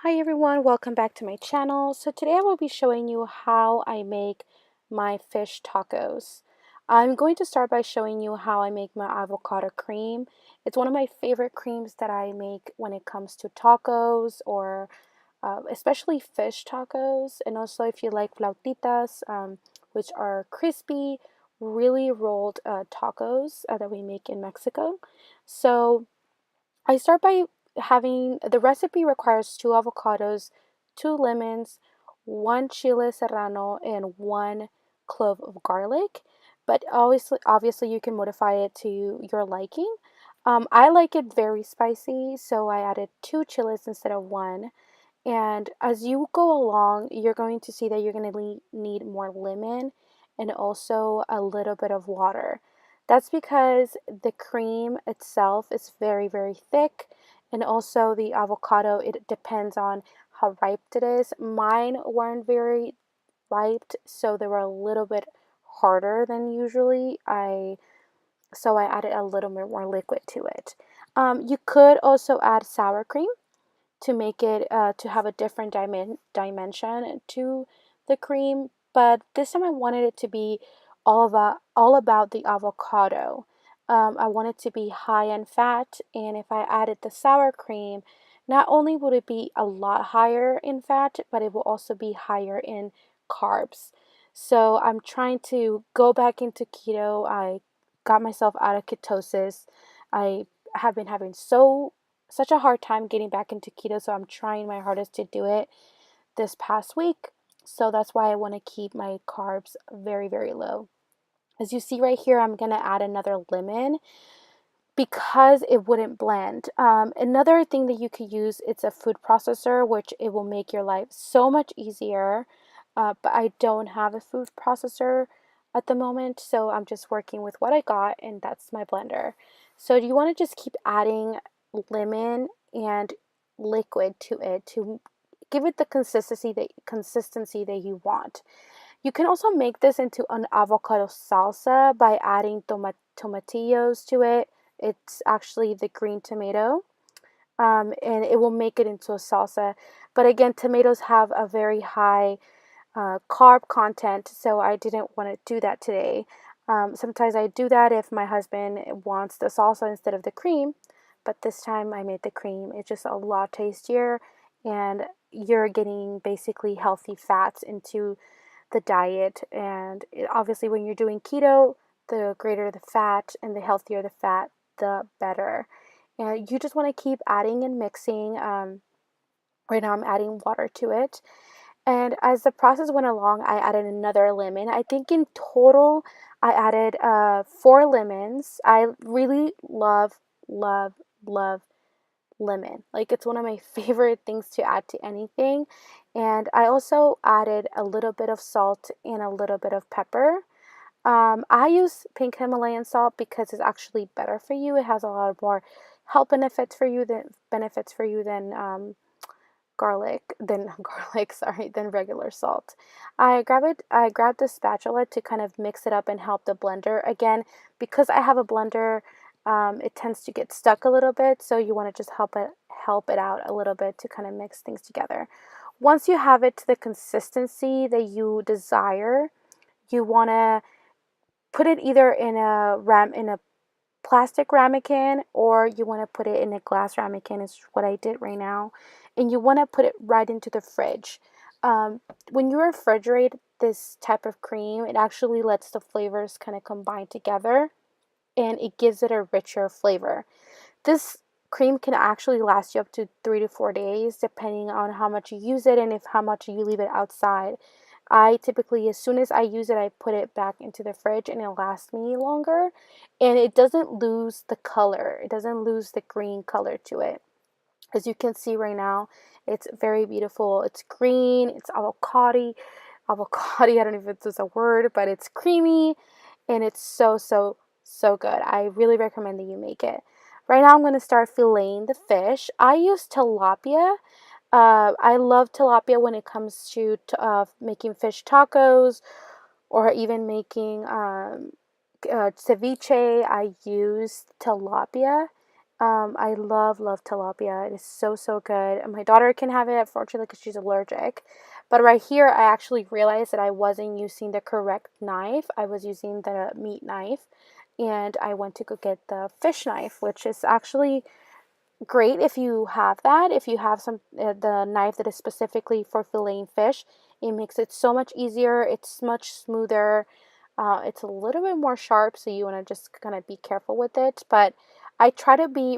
Hi everyone, welcome back to my channel. So today I will be showing you how I make my fish tacos. I'm going to start by showing you how I make my avocado cream. It's one of my favorite creams that I make when it comes to tacos or especially fish tacos. And also if you like flautitas, which are crispy, really rolled tacos that we make in Mexico. So I start by having the recipe requires 2 avocados, 2 lemons, 1 chile serrano, and 1 clove of garlic. But obviously, you can modify it to your liking. I like it very spicy, so I added 2 chilies instead of one. And as you go along, you're going to see that you're going to need more lemon and also a little bit of water. That's because the cream itself is very, very thick, and also the avocado, it depends on how ripe it is. Mine weren't very ripe, so they were a little bit harder than usually. So I added a little bit more liquid to it. You could also add sour cream to make it to have a different dimension to the cream, but this time I wanted it to be all about the avocado. I wanted to be high in fat, and if I added the sour cream, not only would it be a lot higher in fat, but it will also be higher in carbs. So I'm trying to go back into keto. I got myself out of ketosis. I have been having such a hard time getting back into keto, so I'm trying my hardest to do it this past week. So that's why I want to keep my carbs very, very low. As you see right here, I'm going to add another lemon because it wouldn't blend. Another thing that you could use, it's a food processor, which it will make your life so much easier. But I don't have a food processor at the moment, so I'm just working with what I got, and that's my blender. So you want to just keep adding lemon and liquid to it to give it the consistency that you want. You can also make this into an avocado salsa by adding tomatillos to it. It's actually the green tomato, and it will make it into a salsa. But again, tomatoes have a very high carb content, so I didn't want to do that today. Sometimes I do that if my husband wants the salsa instead of the cream, but this time I made the cream. It's just a lot tastier, and you're getting basically healthy fats into the diet. And obviously, when you're doing keto, the greater the fat and the healthier the fat, the better. And you just want to keep adding and mixing. Right now, I'm adding water to it. And as the process went along, I added another lemon. I think in total, I added 4 lemons. I really love lemon. Like, it's one of my favorite things to add to anything. And I also added a little bit of salt and a little bit of pepper. I use pink Himalayan salt because it's actually better for you. It has a lot more health benefits for you than than regular salt. I grabbed the spatula to kind of mix it up and help the blender. Again, because I have a blender, it tends to get stuck a little bit, so you want to just help it out a little bit to kind of mix things together. Once you have it to the consistency that you desire, you want to put it either in a plastic ramekin, or you want to put it in a glass ramekin, is what I did right now. And you want to put it right into the fridge. When you refrigerate this type of cream, it actually lets the flavors kind of combine together, and it gives it a richer flavor. This cream can actually last you up to 3 to 4 days depending on how much you use it and if how much you leave it outside. I typically, as soon as I use it, I put it back into the fridge, and it lasts me longer, and it doesn't lose the color. It doesn't lose the green color to it. As you can see right now, it's very beautiful. It's green, it's avocado, I don't know if it's a word, but it's creamy, and it's so good. I really recommend that you make it. Right now I'm going to start filleting the fish. I use tilapia. I love tilapia when it comes to making fish tacos, or even making ceviche. I use tilapia, I love tilapia. It is so good. And my daughter can have it, unfortunately, because she's allergic. But right here, I actually realized that I wasn't using the correct knife. I was using the meat knife, and I went to go get the fish knife, which is actually great if you have that. If you have the knife that is specifically for filleting fish, it makes it so much easier. It's much smoother. It's a little bit more sharp, so you want to just kind of be careful with it. But I try to be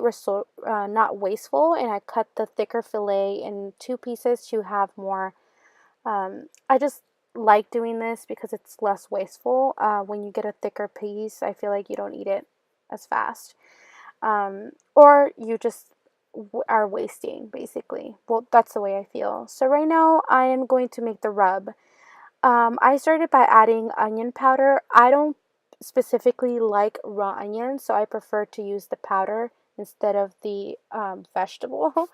not wasteful, and I cut the thicker fillet in two pieces to have more. I just like doing this because it's less wasteful. When you get a thicker piece, I feel like you don't eat it as fast, or you just are wasting, basically. Well, that's the way I feel. So right now I am going to make the rub. I started by adding onion powder. I don't specifically like raw onions, so I prefer to use the powder instead of the vegetable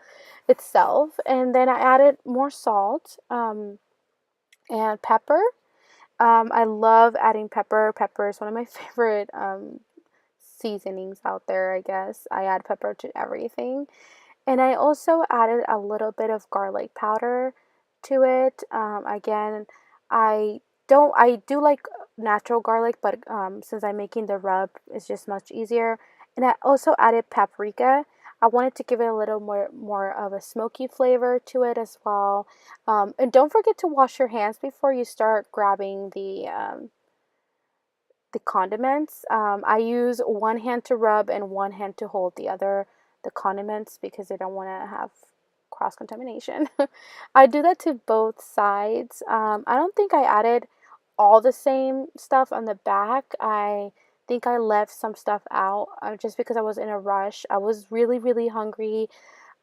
itself. And then I added more salt, and pepper. I love adding pepper. Pepper is one of my favorite seasonings out there, I guess. I add pepper to everything. And I also added a little bit of garlic powder to it. Again, I do like natural garlic, but since I'm making the rub, it's just much easier. And I also added paprika. I wanted to give it a little more of a smoky flavor to it as well. And don't forget to wash your hands before you start grabbing the condiments. I use one hand to rub and one hand to hold the condiments because I don't want to have cross contamination. I do that to both sides. I don't think I added all the same stuff on the back. I think I left some stuff out just because I was in a rush. I was really hungry.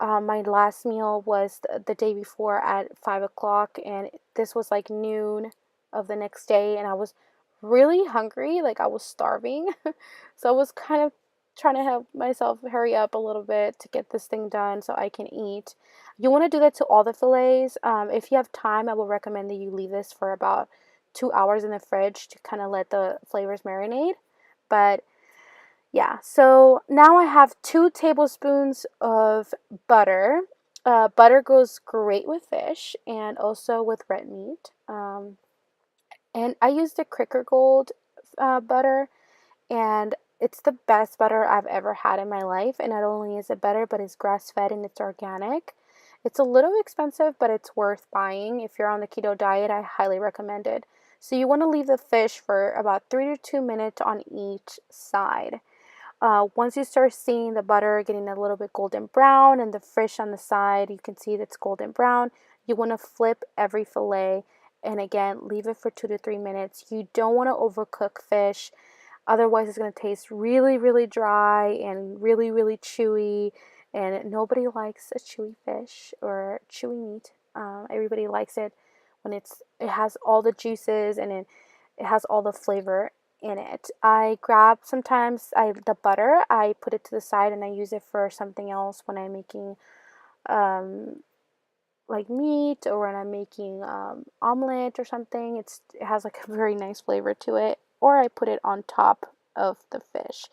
My last meal was the day before at 5 o'clock, and this was like noon of the next day, and I was really hungry. Like I was starving. So I was kind of trying to help myself hurry up a little bit to get this thing done so I can eat. You want to do that to all the fillets. If you have time, I will recommend that you leave this for about 2 hours in the fridge to kind of let the flavors marinate. But yeah, so now I have 2 tablespoons of butter. Butter goes great with fish and also with red meat. And I use the Cricker Gold butter, and it's the best butter I've ever had in my life. And not only is it better, but it's grass fed and it's organic. It's a little expensive, but it's worth buying. If you're on the keto diet, I highly recommend it. So you want to leave the fish for about 3 to 2 minutes on each side. Once you start seeing the butter getting a little bit golden brown and the fish on the side, you can see that's golden brown. You want to flip every fillet and again, leave it for 2 to 3 minutes. You don't want to overcook fish. Otherwise, it's going to taste really dry and really chewy. And nobody likes a chewy fish or chewy meat. Everybody likes it when it has all the juices and it has all the flavor in it. I grab sometimes the butter, I put it to the side and I use it for something else when I'm making um, like meat or when I'm making omelet or something. It has like a very nice flavor to it. Or I put it on top of the fish.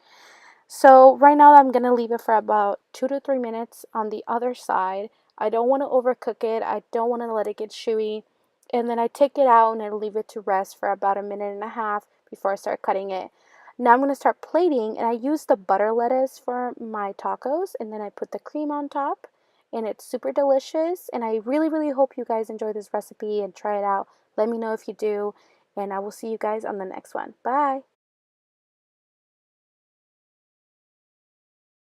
So right now I'm going to leave it for about 2 to 3 minutes on the other side. I don't want to overcook it. I don't want to let it get chewy. And then I take it out and I leave it to rest for about a minute and a half before I start cutting it. Now I'm going to start plating, and I use the butter lettuce for my tacos, and then I put the cream on top, and it's super delicious. And I really hope you guys enjoy this recipe and try it out. Let me know if you do, and I will see you guys on the next one. Bye!